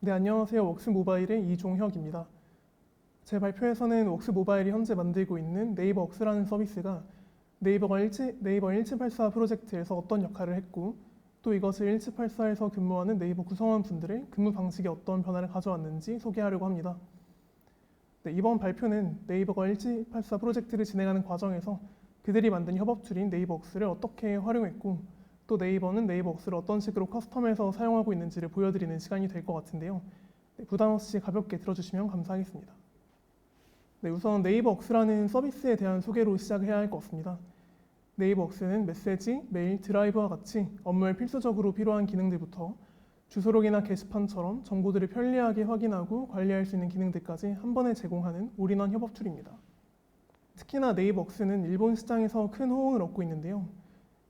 네, 안녕하세요. 웍스모바일의 이종혁입니다. 제 발표에서는 웍스모바일이 현재 만들고 있는 네이버 웍스라는 서비스가 네이버 1784 프로젝트에서 어떤 역할을 했고, 또 이것을 1784에서 근무하는 네이버 구성원 분들의 근무 방식에 어떤 변화를 가져왔는지 소개하려고 합니다. 네, 이번 발표는 네이버가 1784 프로젝트를 진행하는 과정에서 그들이 만든 협업 툴인 네이버 웍스를 어떻게 활용했고, 또 네이버는 네이버 웍스를 어떤 식으로 커스텀해서 사용하고 있는지를 보여드리는 시간이 될 것 같은데요. 네, 부담 없이 가볍게 들어주시면 감사하겠습니다. 네, 우선 네이버 웍스라는 서비스에 대한 소개로 시작해야 할 것 같습니다. 네이버 웍스는 메시지, 메일, 드라이브와 같이 업무에 필수적으로 필요한 기능들부터 주소록이나 게시판처럼 정보들을 편리하게 확인하고 관리할 수 있는 기능들까지 한 번에 제공하는 올인원 협업 툴입니다. 특히나 네이버 웍스는 일본 시장에서 큰 호응을 얻고 있는데요.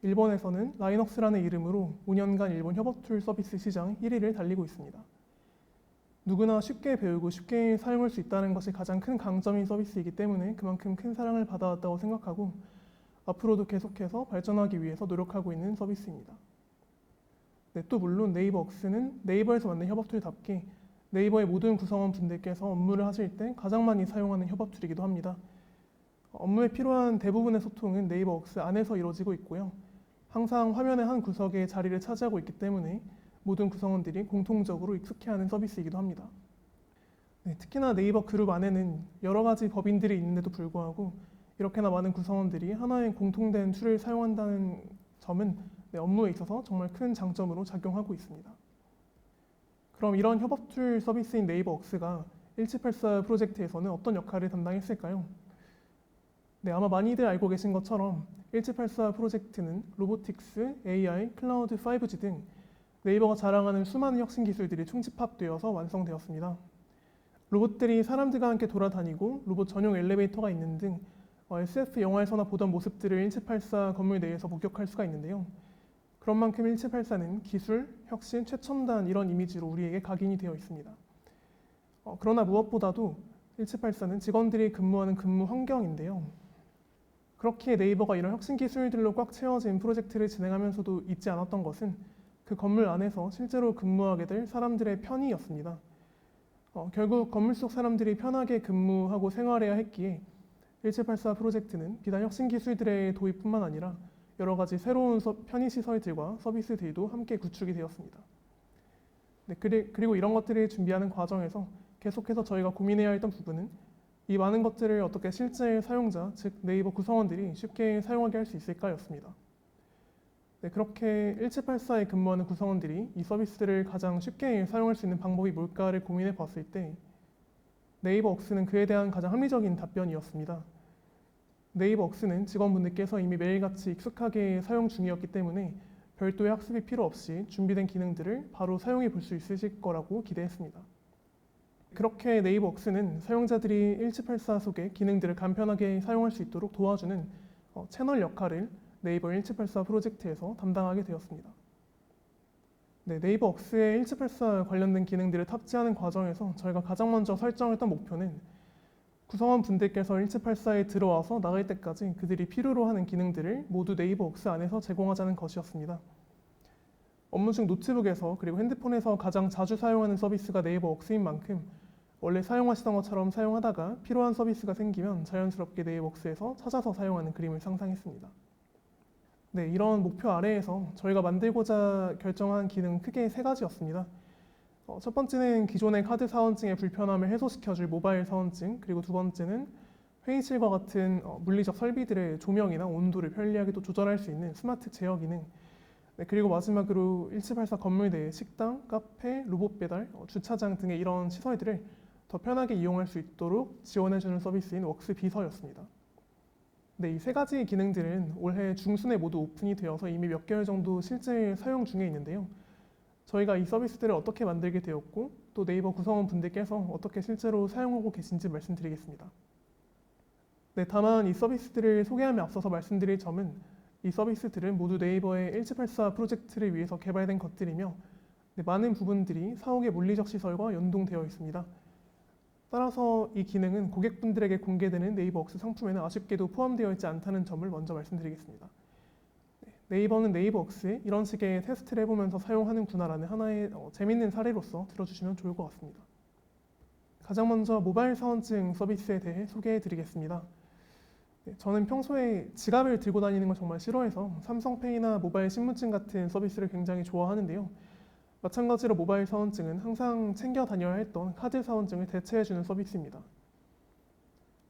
일본에서는 라인웍스라는 이름으로 5년간 일본 협업 툴 서비스 시장 1위를 달리고 있습니다. 누구나 쉽게 배우고 쉽게 사용할 수 있다는 것이 가장 큰 강점인 서비스이기 때문에 그만큼 큰 사랑을 받아왔다고 생각하고 앞으로도 계속해서 발전하기 위해서 노력하고 있는 서비스입니다. 네, 또 물론 네이버 웍스는 네이버에서 만든 협업 툴답게 네이버의 모든 구성원 분들께서 업무를 하실 때 가장 많이 사용하는 협업 툴이기도 합니다. 업무에 필요한 대부분의 소통은 네이버 웍스 안에서 이루어지고 있고요. 항상 화면의 한 구석에 자리를 차지하고 있기 때문에 모든 구성원들이 공통적으로 익숙해하는 서비스이기도 합니다. 네, 특히나 네이버 그룹 안에는 여러 가지 법인들이 있는데도 불구하고 이렇게나 많은 구성원들이 하나의 공통된 툴을 사용한다는 점은 업무에 있어서 정말 큰 장점으로 작용하고 있습니다. 그럼 이런 협업 툴 서비스인 네이버 웍스가 1784 프로젝트에서는 어떤 역할을 담당했을까요? 네, 아마 많이들 알고 계신 것처럼 1784 프로젝트는 로보틱스, AI, 클라우드, 5G 등 네이버가 자랑하는 수많은 혁신 기술들이 총집합되어서 완성되었습니다. 로봇들이 사람들과 함께 돌아다니고 로봇 전용 엘리베이터가 있는 등 SF 영화에서나 보던 모습들을 1784 건물 내에서 목격할 수가 있는데요. 그런 만큼 1784는 기술, 혁신, 최첨단 이런 이미지로 우리에게 각인이 되어 있습니다. 그러나 무엇보다도 1784는 직원들이 근무하는 근무 환경인데요. 그렇게 네이버가 이런 혁신 기술들로 꽉 채워진 프로젝트를 진행하면서도 잊지 않았던 것은 그 건물 안에서 실제로 근무하게 될 사람들의 편의였습니다. 결국 건물 속 사람들이 편하게 근무하고 생활해야 했기에 1784 프로젝트는 비단 혁신 기술들의 도입뿐만 아니라 여러 가지 새로운 편의시설들과 서비스들도 함께 구축이 되었습니다. 네, 그리고 이런 것들을 준비하는 과정에서 계속해서 저희가 고민해야 했던 부분은 이 많은 것들을 어떻게 실제 사용자, 즉 네이버 구성원들이 쉽게 사용하게 할 수 있을까였습니다. 네, 그렇게 1784에 근무하는 구성원들이 이 서비스를 가장 쉽게 사용할 수 있는 방법이 뭘까를 고민해 봤을 때 네이버 웍스는 그에 대한 가장 합리적인 답변이었습니다. 네이버 웍스는 직원분들께서 이미 매일같이 익숙하게 사용 중이었기 때문에 별도의 학습이 필요 없이 준비된 기능들을 바로 사용해 볼 수 있으실 거라고 기대했습니다. 그렇게 네이버 웍스는 사용자들이 1784 속의 기능들을 간편하게 사용할 수 있도록 도와주는 채널 역할을 네이버 1784 프로젝트에서 담당하게 되었습니다. 네, 네이버 웍스의 1784 관련된 기능들을 탑재하는 과정에서 저희가 가장 먼저 설정했던 목표는 구성원 분들께서 1784에 들어와서 나갈 때까지 그들이 필요로 하는 기능들을 모두 네이버 웍스 안에서 제공하자는 것이었습니다. 업무 중 노트북에서 그리고 핸드폰에서 가장 자주 사용하는 서비스가 네이버 웍스인 만큼 원래 사용하시던 것처럼 사용하다가 필요한 서비스가 생기면 자연스럽게 네이버 웍스에서 찾아서 사용하는 그림을 상상했습니다. 네, 이런 목표 아래에서 저희가 만들고자 결정한 기능은 크게 3가지였습니다. 첫 번째는 기존의 카드 사원증의 불편함을 해소시켜줄 모바일 사원증, 그리고 두 번째는 회의실과 같은 물리적 설비들의 조명이나 온도를 편리하게 또 조절할 수 있는 스마트 제어 기능, 네, 그리고 마지막으로 1784 건물 내의 식당, 카페, 로봇 배달, 주차장 등의 이런 시설들을 더 편하게 이용할 수 있도록 지원해주는 서비스인 웍스 비서였습니다. 네, 이 3가지 기능들은 올해 중순에 모두 오픈이 되어서 이미 몇 개월 정도 실제 사용 중에 있는데요. 저희가 이 서비스들을 어떻게 만들게 되었고 또 네이버 구성원 분들께서 어떻게 실제로 사용하고 계신지 말씀드리겠습니다. 네, 다만 이 서비스들을 소개함에 앞서서 말씀드릴 점은 이 서비스들은 모두 네이버의 1784 프로젝트를 위해서 개발된 것들이며 많은 부분들이 사옥의 물리적 시설과 연동되어 있습니다. 따라서 이 기능은 고객분들에게 공개되는 네이버 웍스 상품에는 아쉽게도 포함되어 있지 않다는 점을 먼저 말씀드리겠습니다. 네이버는 네이버웍스 이런 식의 테스트를 해보면서 사용하는구나라는 하나의 재밌는 사례로서 들어주시면 좋을 것 같습니다. 가장 먼저 모바일 사원증 서비스에 대해 소개해드리겠습니다. 저는 평소에 지갑을 들고 다니는 걸 정말 싫어해서 삼성페이나 모바일 신분증 같은 서비스를 굉장히 좋아하는데요. 마찬가지로 모바일 사원증은 항상 챙겨 다녀야 했던 카드 사원증을 대체해주는 서비스입니다.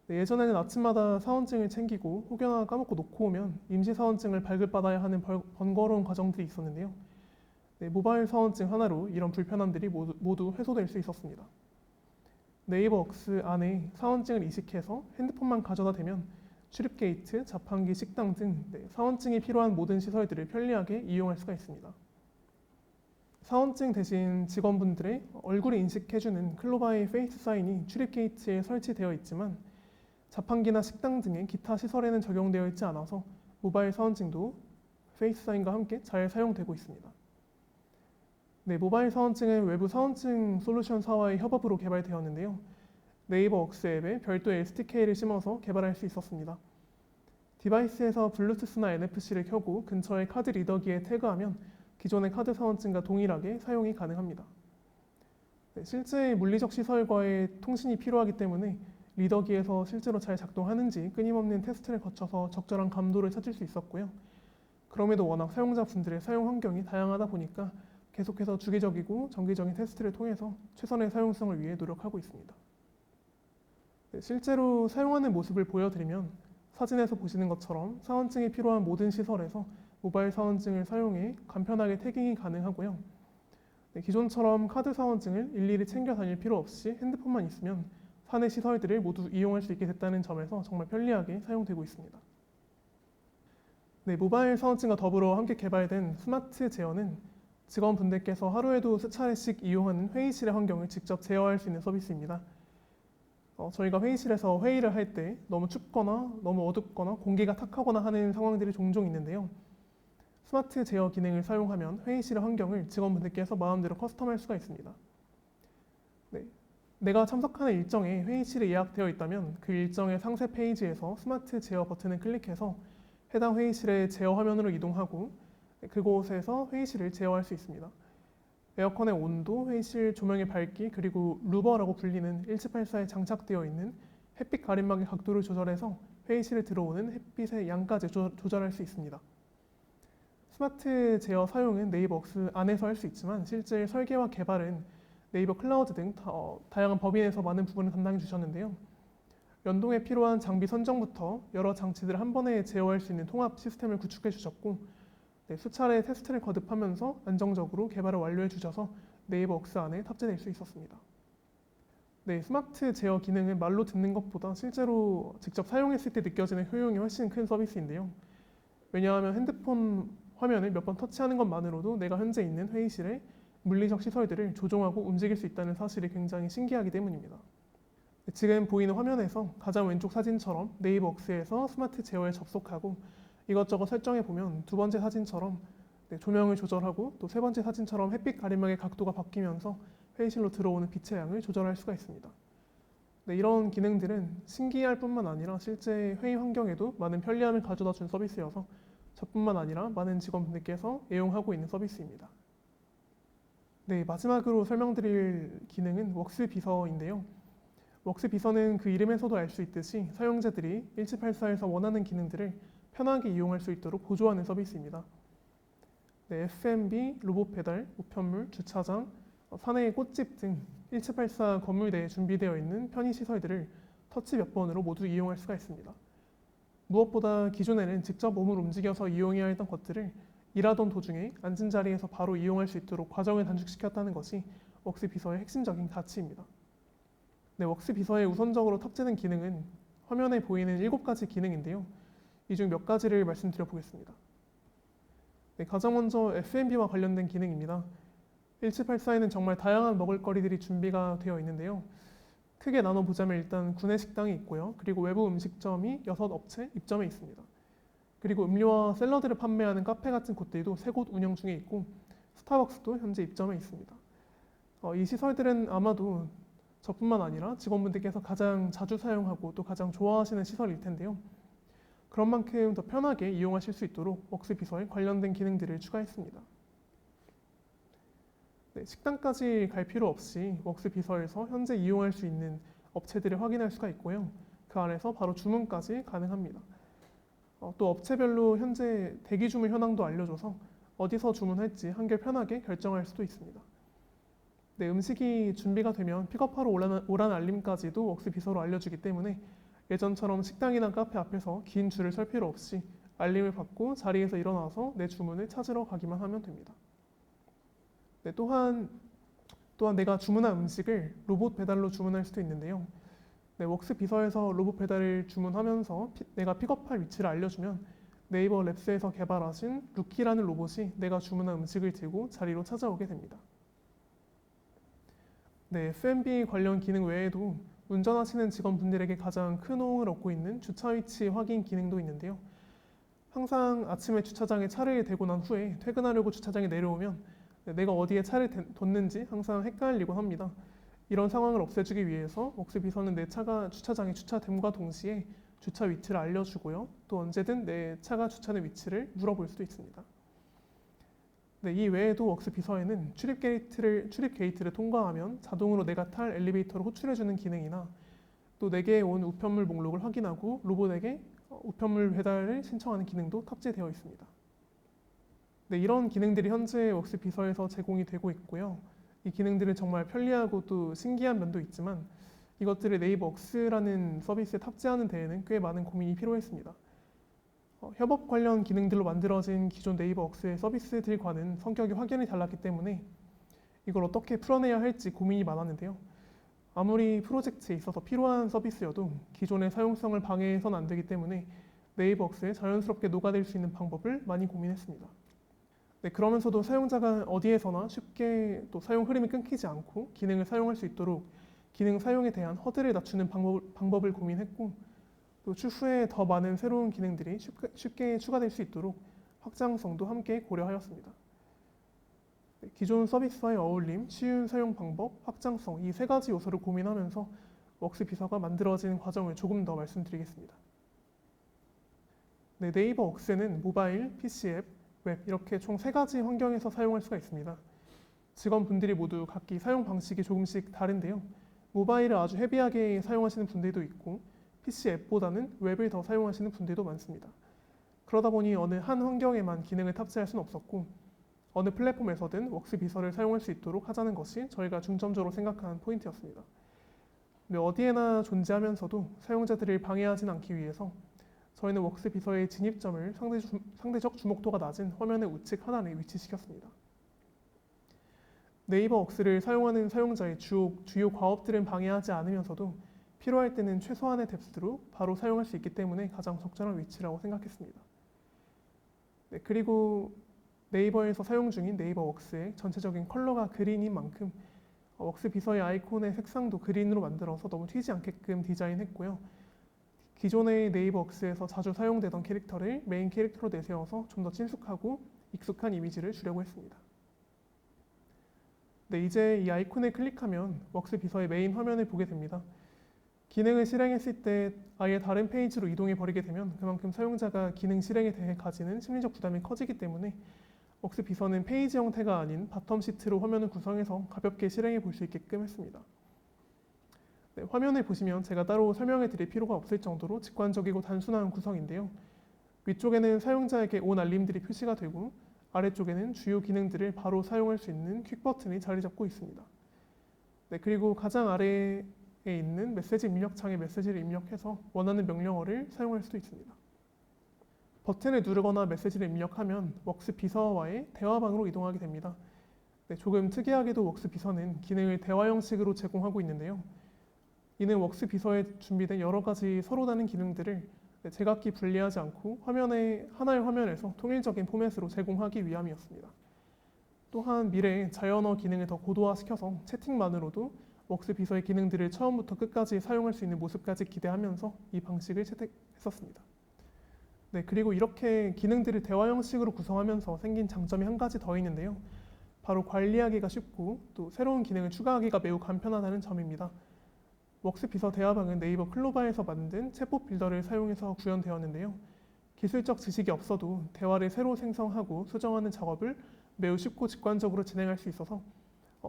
예전에는 아침마다 사원증을 챙기고 혹여나 까먹고 놓고 오면 임시 사원증을 발급받아야 하는 번거로운 과정들이 있었는데요. 모바일 사원증 하나로 이런 불편함들이 모두 해소될 수 있었습니다. 네이버웍스 안에 사원증을 이식해서 핸드폰만 가져다 대면 출입 게이트, 자판기, 식당 등 사원증이 필요한 모든 시설들을 편리하게 이용할 수가 있습니다. 사원증 대신 직원분들의 얼굴을 인식해주는 클로바의 페이스 사인이 출입 게이트에 설치되어 있지만 자판기나 식당 등의 기타 시설에는 적용되어 있지 않아서 모바일 사원증도 페이스 사인과 함께 잘 사용되고 있습니다. 모바일 사원증은 외부 사원증 솔루션사와의 협업으로 개발되었는데요. 네이버웍스 앱에 별도의 SDK를 심어서 개발할 수 있었습니다. 디바이스에서 블루투스나 NFC를 켜고 근처의 카드 리더기에 태그하면 기존의 카드 사원증과 동일하게 사용이 가능합니다. 실제 물리적 시설과의 통신이 필요하기 때문에 리더기에서 실제로 잘 작동하는지 끊임없는 테스트를 거쳐서 적절한 감도를 찾을 수 있었고요. 그럼에도 워낙 사용자분들의 사용 환경이 다양하다 보니까 계속해서 주기적이고 정기적인 테스트를 통해서 최선의 사용성을 위해 노력하고 있습니다. 실제로 사용하는 모습을 보여드리면 사진에서 보시는 것처럼 사원증이 필요한 모든 시설에서 모바일 사원증을 사용해 간편하게 태깅이 가능하고요. 기존처럼 카드 사원증을 일일이 챙겨 다닐 필요 없이 핸드폰만 있으면 사내 시설들을 모두 이용할 수 있게 됐다는 점에서 정말 편리하게 사용되고 있습니다. 모바일 사원증과 더불어 함께 개발된 스마트 제어는 직원분들께서 하루에도 수차례씩 이용하는 회의실의 환경을 직접 제어할 수 있는 서비스입니다. 저희가 회의실에서 회의를 할 때 너무 춥거나 너무 어둡거나 공기가 탁하거나 하는 상황들이 종종 있는데요. 스마트 제어 기능을 사용하면 회의실의 환경을 직원분들께서 마음대로 커스텀할 수가 있습니다. 내가 참석하는 일정에 회의실이 예약되어 있다면 그 일정의 상세 페이지에서 스마트 제어 버튼을 클릭해서 해당 회의실의 제어 화면으로 이동하고 그곳에서 회의실을 제어할 수 있습니다. 에어컨의 온도, 회의실 조명의 밝기, 그리고 루버라고 불리는 1784에 장착되어 있는 햇빛 가림막의 각도를 조절해서 회의실에 들어오는 햇빛의 양까지 조절할 수 있습니다. 스마트 제어 사용은 네이버웍스 안에서 할 수 있지만 실제 설계와 개발은 네이버 클라우드 등 다양한 법인에서 많은 부분을 담당해 주셨는데요. 연동에 필요한 장비 선정부터 여러 장치들을 한 번에 제어할 수 있는 통합 시스템을 구축해 주셨고 수차례 테스트를 거듭하면서 안정적으로 개발을 완료해 주셔서 네이버웍스 안에 탑재될 수 있었습니다. 스마트 제어 기능은 말로 듣는 것보다 실제로 직접 사용했을 때 느껴지는 효용이 훨씬 큰 서비스인데요. 왜냐하면 핸드폰 화면을 몇 번 터치하는 것만으로도 내가 현재 있는 회의실에 물리적 시설들을 조종하고 움직일 수 있다는 사실이 굉장히 신기하기 때문입니다. 지금 보이는 화면에서 가장 왼쪽 사진처럼 네이버웍스에서 스마트 제어에 접속하고 이것저것 설정해 보면 두 번째 사진처럼 조명을 조절하고 또 세 번째 사진처럼 햇빛 가림막의 각도가 바뀌면서 회의실로 들어오는 빛의 양을 조절할 수가 있습니다. 이런 기능들은 신기할 뿐만 아니라 실제 회의 환경에도 많은 편리함을 가져다 준 서비스여서 저뿐만 아니라 많은 직원분들께서 애용하고 있는 서비스입니다. 마지막으로 설명드릴 기능은 웍스 비서인데요. 웍스 비서는 그 이름에서도 알 수 있듯이 사용자들이 1784에서 원하는 기능들을 편하게 이용할 수 있도록 보조하는 서비스입니다. F&B, 로봇 배달, 우편물, 주차장, 사내의 꽃집 등 1784 건물 내에 준비되어 있는 편의시설들을 터치 몇 번으로 모두 이용할 수가 있습니다. 무엇보다 기존에는 직접 몸을 움직여서 이용해야 했던 것들을 일하던 도중에 앉은 자리에서 바로 이용할 수 있도록 과정을 단축시켰다는 것이 웍스 비서의 핵심적인 가치입니다. 웍스 비서에 우선적으로 탑재된 기능은 화면에 보이는 7가지 기능인데요. 이 중 몇 가지를 말씀드려 보겠습니다. 가장 먼저 F&B와 관련된 기능입니다. 1784에는 정말 다양한 먹을거리들이 준비가 되어 있는데요. 크게 나눠보자면 일단 구내식당이 있고요. 그리고 외부 음식점이 6업체 입점해 있습니다. 그리고 음료와 샐러드를 판매하는 카페 같은 곳들도 3곳 운영 중에 있고 스타벅스도 현재 입점해 있습니다. 이 시설들은 아마도 저뿐만 아니라 직원분들께서 가장 자주 사용하고 또 가장 좋아하시는 시설일 텐데요. 그런 만큼 더 편하게 이용하실 수 있도록 웍스 비서에 관련된 기능들을 추가했습니다. 네, 식당까지 갈 필요 없이 웍스 비서에서 현재 이용할 수 있는 업체들을 확인할 수가 있고요. 그 안에서 바로 주문까지 가능합니다. 또 업체별로 현재 대기 주문 현황도 알려줘서 어디서 주문할지 한결 편하게 결정할 수도 있습니다. 네, 음식이 준비가 되면 픽업하러 오라는 알림까지도 웍스 비서로 알려주기 때문에 예전처럼 식당이나 카페 앞에서 긴 줄을 설 필요 없이 알림을 받고 자리에서 일어나서 내 주문을 찾으러 가기만 하면 됩니다. 네, 또한 내가 주문한 음식을 로봇 배달로 주문할 수도 있는데요. 네, 웍스 비서에서 로봇 배달을 주문하면서 내가 픽업할 위치를 알려주면 네이버 랩스에서 개발하신 루키라는 로봇이 내가 주문한 음식을 들고 자리로 찾아오게 됩니다. 네, F&B 관련 기능 외에도 운전하시는 직원분들에게 가장 큰 호응을 얻고 있는 주차 위치 확인 기능도 있는데요. 항상 아침에 주차장에 차를 대고 난 후에 퇴근하려고 주차장에 내려오면 내가 어디에 차를 뒀는지 항상 헷갈리곤 합니다. 이런 상황을 없애주기 위해서 웍스 비서는 내 차가 주차장에 주차됨과 동시에 주차 위치를 알려주고요. 또 언제든 내 차가 주차된 위치를 물어볼 수도 있습니다. 네, 이 외에도 웍스 비서에는 출입 게이트를 통과하면 자동으로 내가 탈 엘리베이터를 호출해주는 기능이나 또 내게 온 우편물 목록을 확인하고 로봇에게 우편물 배달을 신청하는 기능도 탑재되어 있습니다. 네, 이런 기능들이 현재 웍스 비서에서 제공이 되고 있고요. 이 기능들은 정말 편리하고 또 신기한 면도 있지만 이것들을 네이버 웍스라는 서비스에 탑재하는 데에는 꽤 많은 고민이 필요했습니다. 협업 관련 기능들로 만들어진 기존 네이버 웍스의 서비스들과는 성격이 확연히 달랐기 때문에 이걸 어떻게 풀어내야 할지 고민이 많았는데요. 아무리 프로젝트에 있어서 필요한 서비스여도 기존의 사용성을 방해해서는 안 되기 때문에 네이버 웍스에 자연스럽게 녹아들 수 있는 방법을 많이 고민했습니다. 네, 그러면서도 사용자가 어디에서나 쉽게 또 사용 흐름이 끊기지 않고 기능을 사용할 수 있도록 기능 사용에 대한 허들을 낮추는 방법을 고민했고 또 추후에 더 많은 새로운 기능들이 쉽게 추가될 수 있도록 확장성도 함께 고려하였습니다. 네, 기존 서비스와의 어울림, 쉬운 사용 방법, 확장성 이 세 가지 요소를 고민하면서 웍스 비서가 만들어진 과정을 조금 더 말씀드리겠습니다. 네, 네이버 웍스는 모바일, PC 앱, 웹 이렇게 총 세 가지 환경에서 사용할 수가 있습니다. 직원분들이 모두 각기 사용 방식이 조금씩 다른데요. 모바일을 아주 헤비하게 사용하시는 분들도 있고 PC 앱보다는 웹을 더 사용하시는 분들도 많습니다. 그러다 보니 어느 한 환경에만 기능을 탑재할 수는 없었고 어느 플랫폼에서든 웍스 비서를 사용할 수 있도록 하자는 것이 저희가 중점적으로 생각한 포인트였습니다. 네, 어디에나 존재하면서도 사용자들을 방해하진 않기 위해서 저희는 웍스 비서의 진입점을 상대적 주목도가 낮은 화면의 우측 하단에 위치시켰습니다. 네이버 웍스를 사용하는 사용자의 주요 과업들은 방해하지 않으면서도 필요할 때는 최소한의 뎁스로 바로 사용할 수 있기 때문에 가장 적절한 위치라고 생각했습니다. 네, 그리고 네이버에서 사용 중인 네이버 웍스의 전체적인 컬러가 그린인 만큼 웍스 비서의 아이콘의 색상도 그린으로 만들어서 너무 튀지 않게끔 디자인했고요. 기존의 네이버 웍스에서 자주 사용되던 캐릭터를 메인 캐릭터로 내세워서 좀 더 친숙하고 익숙한 이미지를 주려고 했습니다. 네, 이제 이 아이콘을 클릭하면 웍스 비서의 메인 화면을 보게 됩니다. 기능을 실행했을 때 아예 다른 페이지로 이동해 버리게 되면 그만큼 사용자가 기능 실행에 대해 가지는 심리적 부담이 커지기 때문에 웍스 비서는 페이지 형태가 아닌 바텀 시트로 화면을 구성해서 가볍게 실행해 볼 수 있게끔 했습니다. 네, 화면을 보시면 제가 따로 설명해 드릴 필요가 없을 정도로 직관적이고 단순한 구성인데요. 위쪽에는 사용자에게 온 알림들이 표시가 되고 아래쪽에는 주요 기능들을 바로 사용할 수 있는 퀵 버튼이 자리 잡고 있습니다. 네, 그리고 가장 아래에 있는 메시지 입력창에 메시지를 입력해서 원하는 명령어를 사용할 수도 있습니다. 버튼을 누르거나 메시지를 입력하면 웍스 비서와의 대화방으로 이동하게 됩니다. 네, 조금 특이하게도 웍스 비서는 기능을 대화 형식으로 제공하고 있는데요. 이는 웍스 비서에 준비된 여러 가지 서로 다른 기능들을 제각기 분리하지 않고 하나의 화면에서 통일적인 포맷으로 제공하기 위함이었습니다. 또한 미래에 자연어 기능을 더 고도화시켜서 채팅만으로도 웍스 비서의 기능들을 처음부터 끝까지 사용할 수 있는 모습까지 기대하면서 이 방식을 채택했었습니다. 네, 그리고 이렇게 기능들을 대화 형식으로 구성하면서 생긴 장점이 한 가지 더 있는데요. 바로 관리하기가 쉽고 또 새로운 기능을 추가하기가 매우 간편하다는 점입니다. 웍스 비서 대화방은 네이버 클로바에서 만든 챗봇 빌더를 사용해서 구현되었는데요. 기술적 지식이 없어도 대화를 새로 생성하고 수정하는 작업을 매우 쉽고 직관적으로 진행할 수 있어서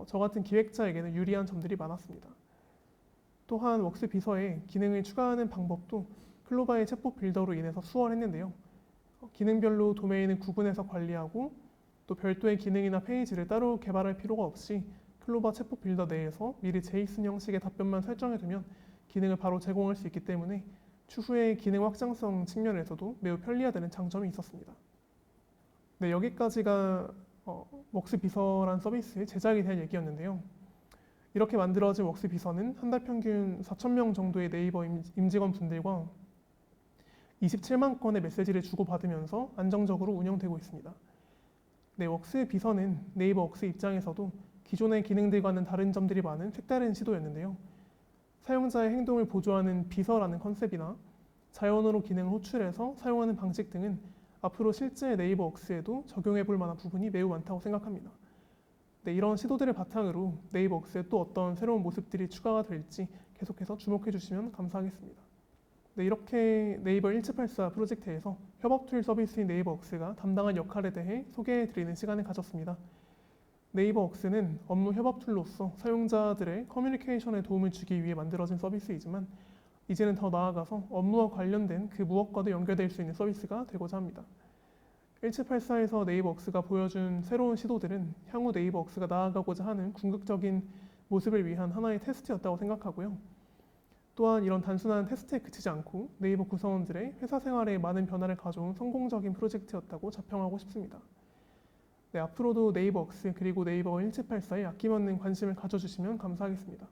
저 같은 기획자에게는 유리한 점들이 많았습니다. 또한 웍스 비서에 기능을 추가하는 방법도 클로바의 챗봇 빌더로 인해서 수월했는데요. 기능별로 도메인을 구분해서 관리하고 또 별도의 기능이나 페이지를 따로 개발할 필요가 없이 클로바 챗봇 빌더 내에서 미리 제이슨 형식의 답변만 설정해두면 기능을 바로 제공할 수 있기 때문에 추후에 기능 확장성 측면에서도 매우 편리하다는 장점이 있었습니다. 네, 여기까지가 웍스 비서란 서비스의 제작에 대한 얘기였는데요. 이렇게 만들어진 웍스 비서는 한 달 평균 4,000명 정도의 네이버 임직원 분들과 27만 건의 메시지를 주고받으면서 안정적으로 운영되고 있습니다. 네, 웍스 비서는 네이버 웍스 입장에서도 기존의 기능들과는 다른 점들이 많은 색다른 시도였는데요. 사용자의 행동을 보조하는 비서라는 컨셉이나 자연어로 기능을 호출해서 사용하는 방식 등은 앞으로 실제 네이버 웍스에도 적용해 볼 만한 부분이 매우 많다고 생각합니다. 네, 이런 시도들을 바탕으로 네이버 웍스에 또 어떤 새로운 모습들이 추가가 될지 계속해서 주목해 주시면 감사하겠습니다. 네, 이렇게 네이버 1784 프로젝트에서 협업 툴 서비스인 네이버 웍스가 담당한 역할에 대해 소개해 드리는 시간을 가졌습니다. 네이버 웍스는 업무 협업 툴로서 사용자들의 커뮤니케이션에 도움을 주기 위해 만들어진 서비스이지만 이제는 더 나아가서 업무와 관련된 그 무엇과도 연결될 수 있는 서비스가 되고자 합니다. 1784에서 네이버 웍스가 보여준 새로운 시도들은 향후 네이버 웍스가 나아가고자 하는 궁극적인 모습을 위한 하나의 테스트였다고 생각하고요. 또한 이런 단순한 테스트에 그치지 않고 네이버 구성원들의 회사 생활에 많은 변화를 가져온 성공적인 프로젝트였다고 자평하고 싶습니다. 네, 앞으로도 네이버 웍스 그리고 네이버 1784에 아낌없는 관심을 가져주시면 감사하겠습니다.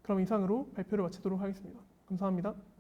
그럼 이상으로 발표를 마치도록 하겠습니다. 감사합니다.